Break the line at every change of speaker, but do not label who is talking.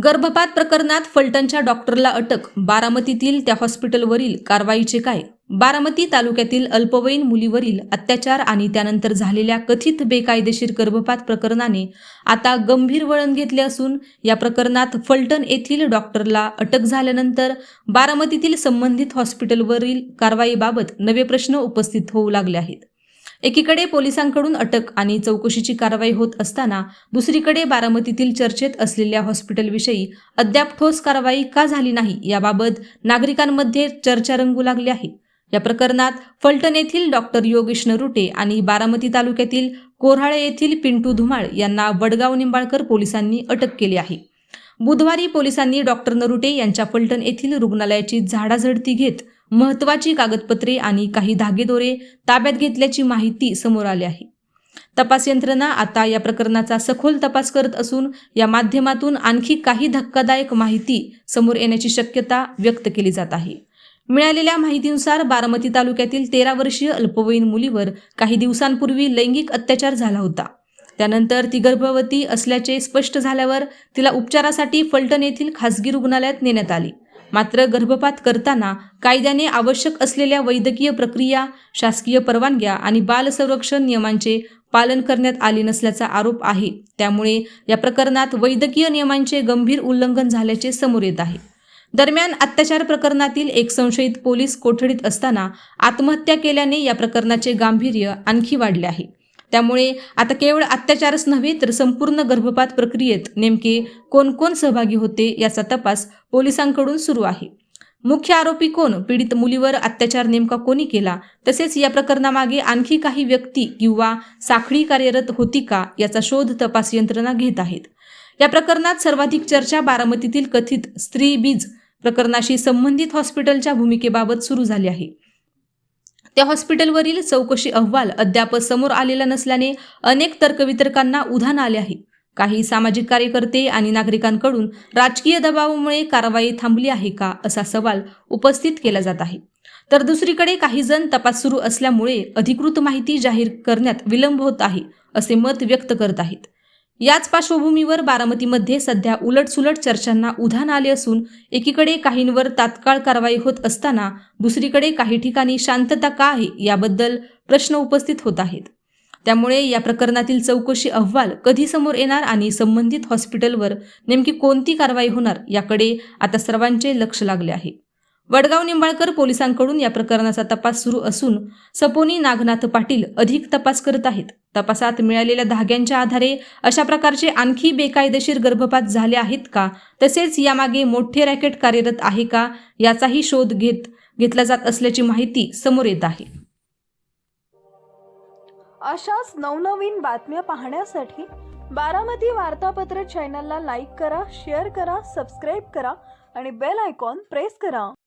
गर्भपात प्रकरणात फलटणच्या डॉक्टरला अटक. बारामतीतील त्या हॉस्पिटलवरील कारवाईचे काय? बारामती तालुक्यातील अल्पवयीन मुलीवरील अत्याचार आणि त्यानंतर झालेल्या कथित बेकायदेशीर गर्भपात प्रकरणाने आता गंभीर वळण घेतले असून या प्रकरणात फलटण येथील डॉक्टरला अटक झाल्यानंतर बारामतीतील संबंधित हॉस्पिटलवरील कारवाईबाबत नवे प्रश्न उपस्थित होऊ लागले आहेत. एकीकडे पोलिसांकडून अटक आणि चौकशीची कारवाई होत असताना दुसरीकडे बारामतीतील चर्चेत असलेल्या हॉस्पिटलविषयी अद्याप ठोस कारवाई का झाली नाही याबाबत नागरिकांमध्ये चर्चा रंगू लागली आहे. या प्रकरणात फलटण येथील डॉक्टर योगेश नरुटे आणि बारामती तालुक्यातील कोऱ्हाळे येथील पिंटू धुमाळ यांना वडगाव निंबाळकर पोलिसांनी अटक केली आहे. बुधवारी पोलिसांनी डॉक्टर नरुटे यांच्या फलटण येथील रुग्णालयाची झाडाझडती घेत महत्त्वाची कागदपत्रे आणि काही धागेदोरे ताब्यात घेतल्याची माहिती समोर आली आहे. तपास यंत्रणा आता या प्रकरणाचा सखोल तपास करत असून या माध्यमातून आणखी काही धक्कादायक माहिती समोर येण्याची शक्यता व्यक्त केली जात आहे. मिळालेल्या माहितीनुसार बारामती तालुक्यातील 13 वर्षीय अल्पवयीन मुलीवर काही दिवसांपूर्वी लैंगिक अत्याचार झाला होता. त्यानंतर ती गर्भवती असल्याचे स्पष्ट झाल्यावर तिला उपचारासाठी फलटण येथील खासगी रुग्णालयात नेण्यात आली. मात्र गर्भपात करताना कायद्याने आवश्यक असलेल्या वैद्यकीय प्रक्रिया, शासकीय परवानग्या आणि बाल संरक्षण नियमांचे पालन करण्यात आले नसल्याचा आरोप आहे. त्यामुळे या प्रकरणात वैद्यकीय नियमांचे गंभीर उल्लंघन झाल्याचे समोर येत आहे. दरम्यान अत्याचार प्रकरणातील एक संशयित पोलीस कोठडीत असताना आत्महत्या केल्याने या प्रकरणाचे गांभीर्य आणखी वाढले आहे. त्यामुळे आता केवळ अत्याचारच नव्हे तर संपूर्ण गर्भपात प्रक्रियेत नेमके कोण कोण सहभागी होते याचा तपास पोलिसांकडून सुरू आहे. मुख्य आरोपी कोण, पीडित मुलीवर अत्याचार नेमका कोणी केला, तसेच या प्रकरणामागे आणखी काही व्यक्ती किंवा साखळी कार्यरत होती का याचा शोध तपास यंत्रणा घेत आहेत. या प्रकरणात सर्वाधिक चर्चा बारामतीतील कथित स्त्री बीज प्रकरणाशी संबंधित हॉस्पिटलच्या भूमिकेबाबत सुरू झाली आहे. त्या हॉस्पिटलवरील चौकशी अहवाल अद्याप समोर आलेला नसल्याने अनेक तर्कवितर्कांना उधाण आले आहे. काही सामाजिक कार्यकर्ते आणि नागरिकांकडून राजकीय दबावामुळे कारवाई थांबली आहे का असा सवाल उपस्थित केला जात आहे. तर दुसरीकडे काही जण तपास सुरू असल्यामुळे अधिकृत माहिती जाहीर करण्यात विलंब होत आहे असे मत व्यक्त करत आहेत. याच पार्श्वभूमीवर बारामतीमध्ये सध्या उलटसुलट चर्चांना उधाण आले असून एकीकडे काहींवर तात्काळ कारवाई होत असताना दुसरीकडे काही ठिकाणी शांतता का आहे याबद्दल प्रश्न उपस्थित होत आहेत. त्यामुळे या प्रकरणातील चौकशी अहवाल कधी समोर येणार आणि संबंधित हॉस्पिटलवर नेमकी कोणती कारवाई होणार याकडे आता सर्वांचे लक्ष लागले आहे. वडगाव निंबाळकर पोलिसांकडून या प्रकरणाचा तपास सुरू असून सपोनी नागनाथ पाटील अधिक तपास करत आहेत. तपासात मिळालेल्या धाग्यांच्या आधारे अशा प्रकारचे आणखी बेकायदेशीर गर्भपात झाले आहेत का, तसेच यामागे मोठे रॅकेट कार्यरत आहे का याचाही शोध घेतला जात असल्याची माहिती समोर येत आहे.
अशाच नवनवीन बातम्या पाहण्यासाठी बारामती वार्तापत्र चॅनलला लाईक करा, शेअर करा, सबस्क्राईब करा आणि बेल आयकॉन प्रेस करा.